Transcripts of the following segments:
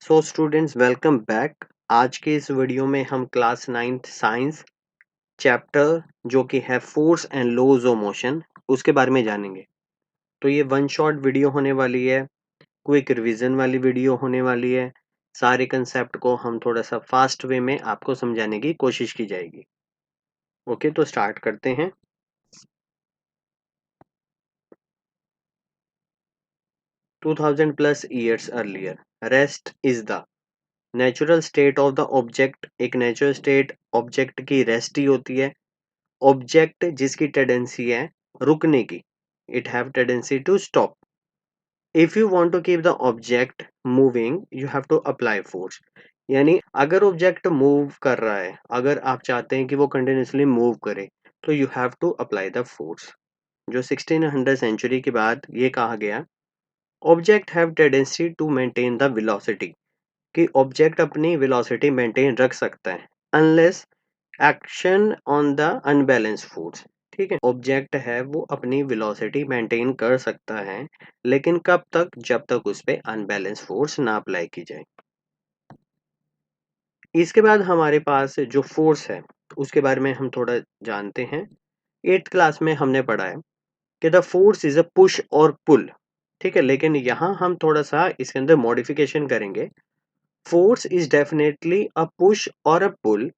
So students welcome back. आज के इस वीडियो में हम क्लास 9th साइंस चैप्टर जो कि है force and laws of motion उसके बारे में जानेंगे। तो ये वन शॉट वीडियो होने वाली है, क्विक रिवीजन वाली वीडियो होने वाली है। सारे कंसेप्ट को हम थोड़ा सा फास्ट वे में आपको समझाने की कोशिश की जाएगी। ओके, तो स्टार्ट करते हैं। $2000+ years earlier, rest is the natural state of the object. एक नेचुरल स्टेट ऑब्जेक्ट की रेस्ट ही होती है। ऑब्जेक्ट जिसकी टेंडेंसी है रुकने की, it have tendency to stop. If you want to keep the object moving you have to apply force. यानी अगर ऑब्जेक्ट मूव कर रहा है, अगर आप चाहते हैं कि वो कंटिन्यूसली मूव करे, तो you have to apply the force. जो 1600 सेंचुरी के बाद ये कहा गया, object have tendency to maintain the velocity, कि ऑब्जेक्ट अपनी वेलोसिटी मेंटेन रख सकता है unless action on the unbalance force. ठीक है, ऑब्जेक्ट है वो अपनी वेलोसिटी मेंटेन कर सकता है, लेकिन कब तक? जब तक उस पे अनबैलेंस फोर्स ना अप्लाई की जाए। इसके बाद हमारे पास जो फोर्स है उसके बारे में हम थोड़ा जानते हैं। 8th क्लास में हमने पढ़ा है कि the force is a push और पुल। ठीक है, लेकिन यहाँ हम थोड़ा सा इसके अंदर मॉडिफिकेशन करेंगे। Force is definitely a push और अ पुल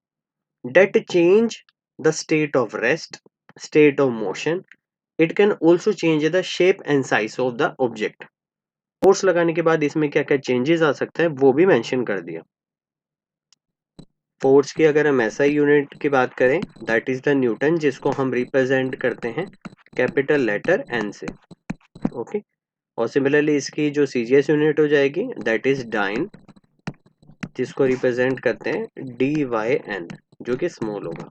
that change the state of rest, state of motion. It can also change the shape and size of the object. Force लगाने के बाद इसमें क्या क्या चेंजेस आ सकते हैं वो भी मेंशन कर दिया। फोर्स की अगर हम ऐसा यूनिट की बात करें, दैट इज द न्यूटन, जिसको हम रिप्रेजेंट करते हैं कैपिटल लेटर एन से। ओके, और सिमिलरली इसकी जो सीजीएस यूनिट हो जाएगी दैट इज डाइन, जिसको रिप्रेजेंट करते हैं डी वाई एन, जो कि स्मॉल होगा।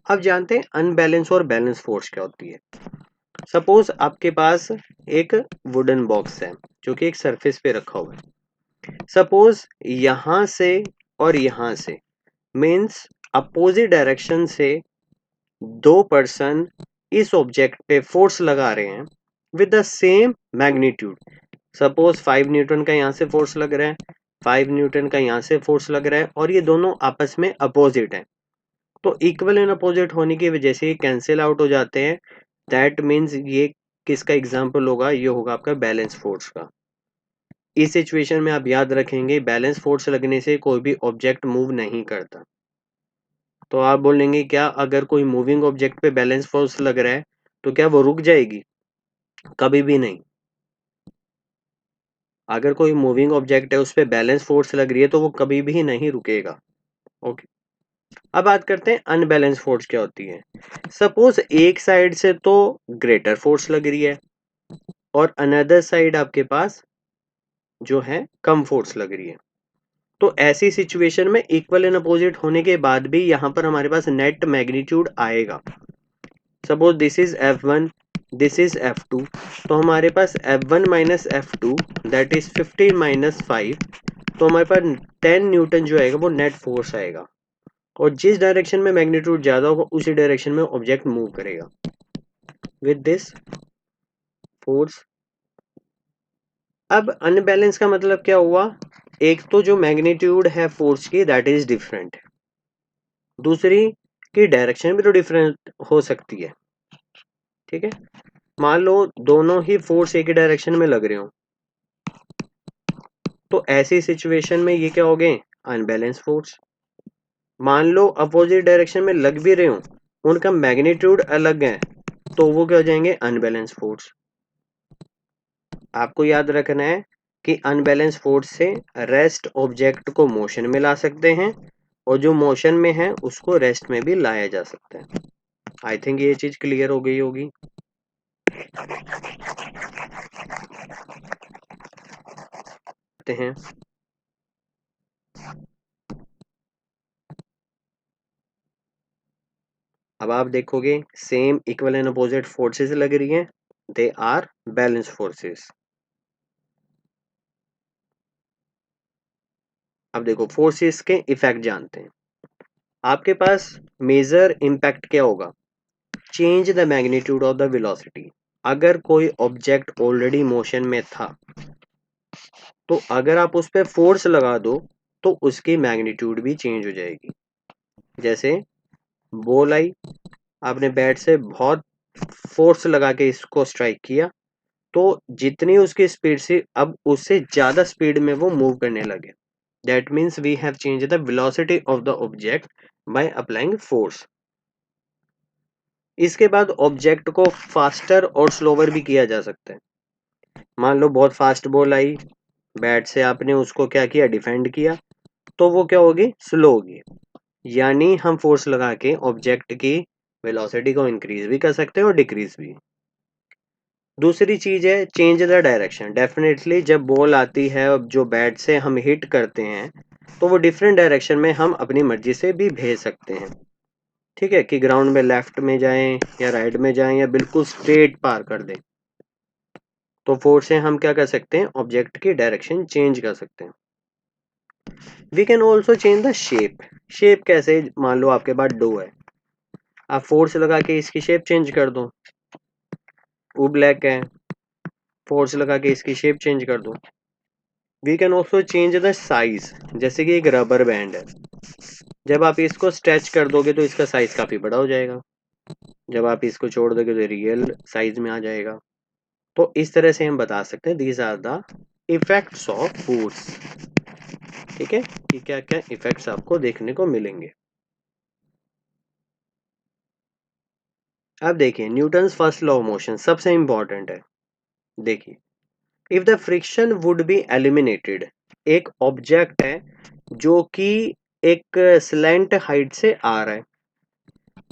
अब जानते हैं अनबैलेंस और बैलेंस फोर्स क्या होती है। सपोज आपके पास एक वुडन बॉक्स है जो कि एक सरफेस पे रखा हुआ है। सपोज यहां से और यहां से मीन्स अपोजिट डायरेक्शन से दो पर्सन इस ऑब्जेक्ट पे फोर्स लगा रहे हैं with the same magnitude. Suppose 5 Newton का यहाँ से फोर्स लग रहा है, 5 न्यूटन का यहाँ से फोर्स लग रहा है, और ये दोनों आपस में अपोजिट है। तो इक्वल एंड अपोजिट होने की वजह से ये कैंसिल आउट हो जाते हैं। दैट मीन्स ये किसका एग्जाम्पल होगा? ये होगा आपका बैलेंस फोर्स का। इस सिचुएशन में आप याद रखेंगे बैलेंस फोर्स लगने से कोई भी ऑब्जेक्ट मूव नहीं करता। तो आप बोलेंगे क्या अगर कोई मूविंग ऑब्जेक्ट पे बैलेंस फोर्स लग रहा है तो क्या वो रुक जाएगी? कभी भी नहीं। अगर कोई मूविंग ऑब्जेक्ट है उस पर बैलेंस फोर्स लग रही है तो वो कभी भी नहीं रुकेगा। ओके, अब बात करते हैं अनबैलेंस फोर्स क्या होती है। सपोज एक साइड से तो ग्रेटर फोर्स लग रही है और अनदर साइड आपके पास जो है कम फोर्स लग रही है। तो ऐसी सिचुएशन में इक्वल एंड अपोजिट होने के बाद भी यहाँ पर हमारे पास नेट मैग्नीट्यूड आएगा। Suppose this is F1, this is F2, तो हमारे पास F1 minus F2 that is 15 minus 5, तो हमारे पास 10 न्यूटन जो आएगा वो नेट फोर्स आएगा। और जिस डायरेक्शन में मैग्नीट्यूड ज्यादा होगा उसी डायरेक्शन में ऑब्जेक्ट मूव करेगा विद दिस फोर्स। अब अनबैलेंस का मतलब क्या हुआ? एक तो जो मैग्नीट्यूड है फोर्स की दैट इज डिफरेंट, दूसरी की डायरेक्शन भी तो डिफरेंट हो सकती है। ठीक है, मान लो दोनों ही फोर्स एक ही डायरेक्शन में लग रहे हो, तो ऐसी सिचुएशन में ये क्या हो गए? Unbalance force. मान लो अपोजिट डायरेक्शन में लग भी रहे हो, उनका मैग्नीट्यूड अलग है, तो वो क्या हो जाएंगे? Unbalance force. आपको याद रखना है कि अनबैलेंस फोर्स से रेस्ट ऑब्जेक्ट को मोशन में ला सकते हैं और जो मोशन में है उसको रेस्ट में भी लाया जा सकता है। आई थिंक ये चीज क्लियर हो गई होगी। हैं अब आप देखोगे same equal and opposite forces लग रही हैं, दे आर बैलेंस फोर्सेस। अब देखो फोर्सेस के इफेक्ट जानते हैं। आपके पास मेजर इंपैक्ट क्या होगा? Change the magnitude of the velocity. अगर कोई ऑब्जेक्ट ऑलरेडी मोशन में था तो अगर आप उस पर फोर्स लगा दो तो उसकी मैग्नीट्यूड भी चेंज हो जाएगी। जैसे बॉल आई, आपने बैट से बहुत फोर्स लगा के इसको स्ट्राइक किया, तो जितनी उसकी स्पीड से अब उससे ज्यादा स्पीड में वो मूव करने लगे। That means we have change the velocity of the object by applying force. इसके बाद ऑब्जेक्ट को फास्टर और स्लोवर भी किया जा सकता है। मान लो बहुत फास्ट बॉल आई, बैट से आपने उसको क्या किया, डिफेंड किया, तो वो क्या होगी, स्लो होगी। यानी हम फोर्स लगा के ऑब्जेक्ट की वेलोसिटी को इंक्रीज भी कर सकते हैं और डिक्रीज भी। दूसरी चीज है चेंज द डायरेक्शन। डेफिनेटली जब बॉल आती है, जो बैट से हम हिट करते हैं, तो वो डिफरेंट डायरेक्शन में हम अपनी मर्जी से भी भेज सकते हैं। ठीक है, कि ग्राउंड में लेफ्ट में जाएं या राइट में जाएं या बिल्कुल स्ट्रेट पार कर दें। तो फोर्स से हम क्या कर सकते हैं, ऑब्जेक्ट की डायरेक्शन चेंज कर सकते हैं। We can also change the shape. Shape कैसे, मान लो आपके पास डो है, आप फोर्स लगा के इसकी शेप चेंज कर दो। वो ब्लैक है, फोर्स लगा के इसकी शेप चेंज कर दो। We can also change the size. जैसे कि एक रबर बैंड है, जब आप इसको स्ट्रेच कर दोगे तो इसका साइज काफी बड़ा हो जाएगा, जब आप इसको छोड़ दोगे तो रियल साइज में आ जाएगा। तो इस तरह से हम बता सकते हैं these are the effects of force. ठीक है, कि क्या क्या इफेक्ट्स आपको देखने को मिलेंगे। अब देखिए Newton's first law of motion सबसे इंपॉर्टेंट है। देखिए, if the friction would be eliminated, एक ऑब्जेक्ट है जो कि एक स्लैंट हाइट से आ रहा है,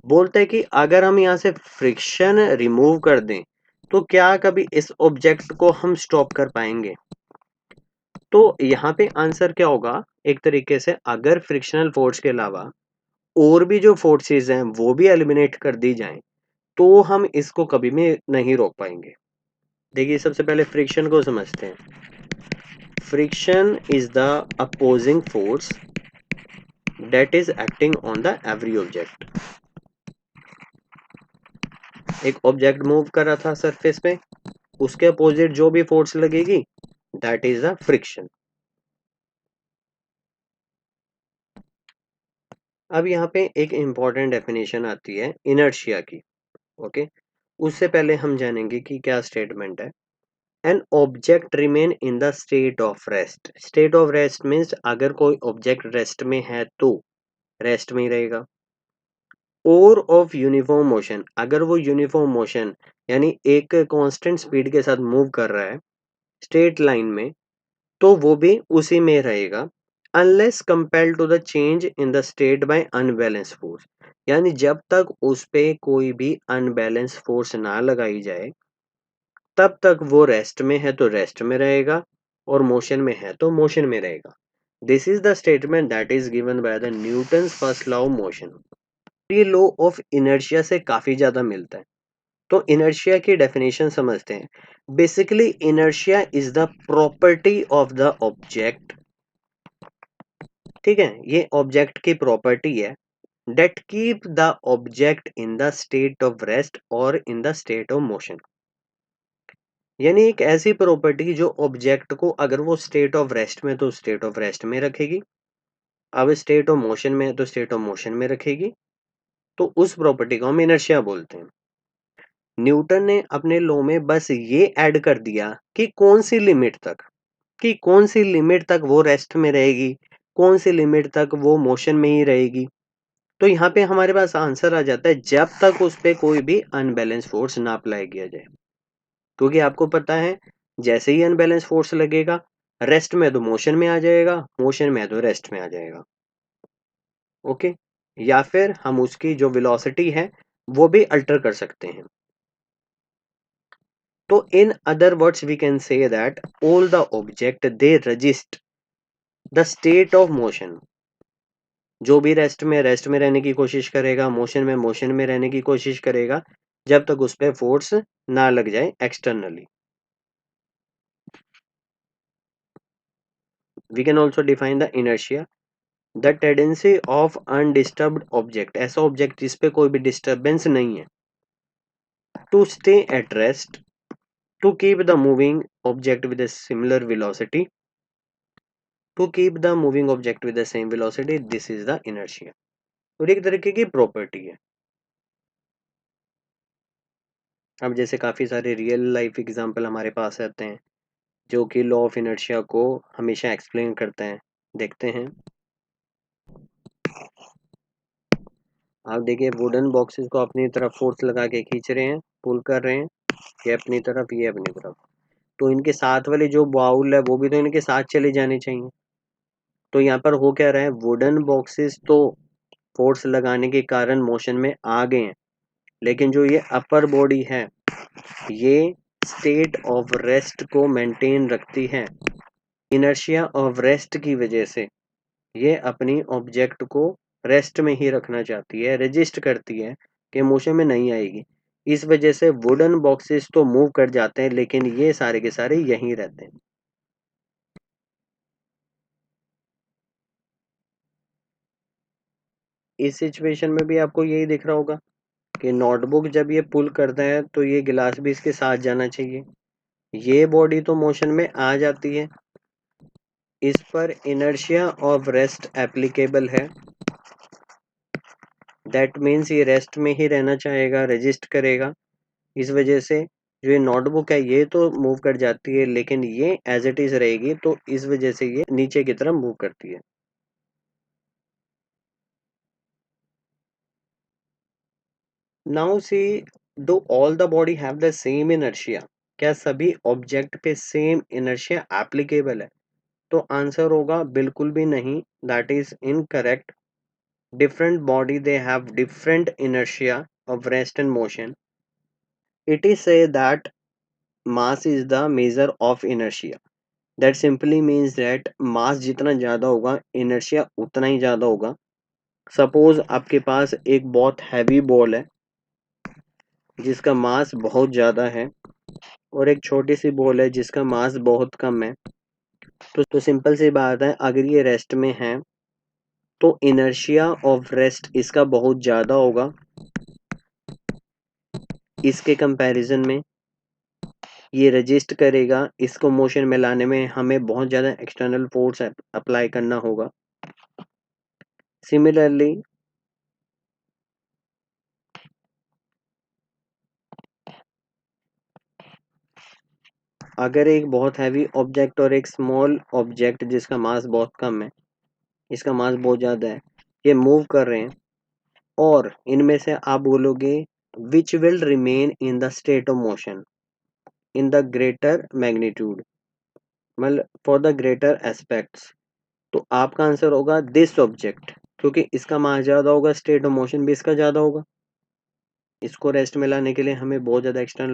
बोलते हैं कि अगर हम यहाँ से फ्रिक्शन रिमूव कर दें तो क्या कभी इस ऑब्जेक्ट को हम स्टॉप कर पाएंगे। तो यहाँ पे आंसर क्या होगा, एक तरीके से अगर फ्रिक्शनल फोर्स के अलावा और भी जो फोर्सेस हैं वो भी एलिमिनेट कर दी जाएं तो हम इसको कभी भी नहीं रोक पाएंगे। देखिए सबसे पहले फ्रिक्शन को समझते हैं। Friction is the opposing force that is acting on the every object। एक ऑब्जेक्ट मूव कर रहा था सरफेस पे, उसके अपोजिट जो भी फोर्स लगेगी दैट इज द फ्रिक्शन। अब यहाँ पे एक इंपॉर्टेंट डेफिनेशन आती है इनर्शिया की। ओके, उससे पहले हम जानेंगे कि क्या स्टेटमेंट है। An object remain in the state of rest. State of rest means अगर कोई ऑब्जेक्ट रेस्ट में है तो रेस्ट में ही रहेगा। और ऑफ यूनिफॉर्म मोशन, अगर वो यूनिफॉर्म मोशन यानी एक कांस्टेंट स्पीड के साथ मूव कर रहा है स्ट्रेट लाइन में, तो वो भी उसी में रहेगा। Unless compelled to the change in the state by unbalance force, यानी जब तक उस पे कोई भी अनबैलेंस फोर्स ना लगाई जाए तब तक वो रेस्ट में है तो रेस्ट में रहेगा और मोशन में है तो मोशन में रहेगा। This is the statement that is given by the Newton's first law of motion. ये लॉ ऑफ इनर्शिया से काफी ज्यादा मिलता है। तो इनर्शिया की डेफिनेशन समझते हैं। Basically inertia is the property of the object. ठीक है, ये ऑब्जेक्ट की प्रॉपर्टी है that keep the object in the state of rest और in the state of motion. यानी एक ऐसी प्रॉपर्टी जो ऑब्जेक्ट को अगर वो स्टेट ऑफ रेस्ट में तो स्टेट ऑफ रेस्ट में रखेगी, अब स्टेट ऑफ मोशन में है तो स्टेट ऑफ मोशन में रखेगी। तो उस प्रॉपर्टी को हम इनर्शिया बोलते हैं। न्यूटन ने अपने लॉ में बस ये ऐड कर दिया कि कौन सी लिमिट तक, कि कौन सी लिमिट तक वो रेस्ट में रहेगी, कौन सी लिमिट तक वो मोशन में ही रहेगी। तो यहाँ पे हमारे पास आंसर आ जाता है जब तक उस पे कोई भी अनबैलेंस फोर्स ना अप्लाई किया जाए। क्योंकि आपको पता है जैसे ही अनबैलेंस फोर्स लगेगा रेस्ट में तो मोशन में आ जाएगा, मोशन में तो रेस्ट में आ जाएगा। ओके, या फिर हम उसकी जो वेलोसिटी है वो भी अल्टर कर सकते हैं। तो in other words we can say that all the object they resist the state of motion. जो भी रेस्ट में रहने की कोशिश करेगा, मोशन में रहने की कोशिश करेगा, जब तक उस पर फोर्स ना लग जाए externally. We can also define the inertia, the tendency of undisturbed object. ऐसा ऑब्जेक्ट जिस पे कोई भी डिस्टर्बेंस नहीं है, to stay at rest, to keep the moving object with a similar velocity, to keep the moving object with the same velocity, this is the inertia. और एक तरीके की प्रॉपर्टी है। अब जैसे काफ़ी सारे रियल लाइफ एग्जांपल हमारे पास आते हैं जो कि लॉ ऑफ इनर्शिया को हमेशा एक्सप्लेन करते हैं। देखते हैं। आप देखिए वुडन बॉक्सेस को अपनी तरफ फोर्स लगा के खींच रहे हैं, पुल कर रहे हैं, ये अपनी तरफ, ये अपनी तरफ। तो इनके साथ वाले जो बाउल है वो भी तो इनके साथ चले जाने चाहिए। तो यहाँ पर हो क्या रहा है, वुडन बॉक्सेस तो फोर्स लगाने के कारण मोशन में आ गए हैं, लेकिन जो ये अपर बॉडी है ये स्टेट ऑफ रेस्ट को मेंटेन रखती है। इनर्शिया ऑफ रेस्ट की वजह से ये अपनी ऑब्जेक्ट को रेस्ट में ही रखना चाहती है, रेजिस्ट करती है कि मोशन में नहीं आएगी। इस वजह से वुडन बॉक्सेस तो मूव कर जाते हैं लेकिन ये सारे के सारे यहीं रहते हैं। इस सिचुएशन में भी आपको यही दिख रहा होगा कि नोटबुक जब ये पुल करता है तो ये गिलास भी इसके साथ जाना चाहिए। ये बॉडी तो मोशन में आ जाती है, इस पर इनर्शिया ऑफ रेस्ट एप्लीकेबल है। दैट मीन्स ये रेस्ट में ही रहना चाहेगा, रेजिस्ट करेगा। इस वजह से जो ये नोटबुक है ये तो मूव कर जाती है लेकिन ये एज इट इज रहेगी, तो इस वजह से ये नीचे की तरफ मूव करती है। Now see, do all the body have the same inertia? क्या सभी ऑब्जेक्ट पे सेम इनर्शिया एप्लीकेबल है? तो आंसर होगा बिल्कुल भी नहीं, that is incorrect. Different body they have different inertia of rest and motion. It is say that mass is the measure of inertia. That simply means that mass जितना ज़्यादा होगा inertia उतना ही ज़्यादा होगा। सपोज आपके पास एक बहुत हैवी बॉल है जिसका मास बहुत ज़्यादा है और एक छोटी सी बॉल है जिसका मास बहुत कम है। तो सिंपल सी बात है, अगर ये रेस्ट में है तो इनर्शिया ऑफ रेस्ट इसका बहुत ज़्यादा होगा इसके कंपैरिजन में। ये रजिस्ट करेगा, इसको मोशन में लाने में हमें बहुत ज़्यादा एक्सटर्नल फोर्स अप्लाई करना होगा। सिमिलरली अगर एक बहुत हैवी ऑब्जेक्ट और एक स्मॉल ऑब्जेक्ट जिसका मास बहुत कम है, इसका मास बहुत ज़्यादा है, ये मूव कर रहे हैं और इनमें से आप बोलोगे which will remain in the state of motion in the greater magnitude, मतलब फॉर द ग्रेटर एस्पेक्ट्स, तो आपका आंसर होगा दिस ऑब्जेक्ट, क्योंकि इसका मास ज़्यादा होगा, स्टेट ऑफ मोशन भी इसका ज़्यादा होगा। इसको रेस्ट में लाने के लिए हमें बहुत ज़्यादा एक्सटर्नल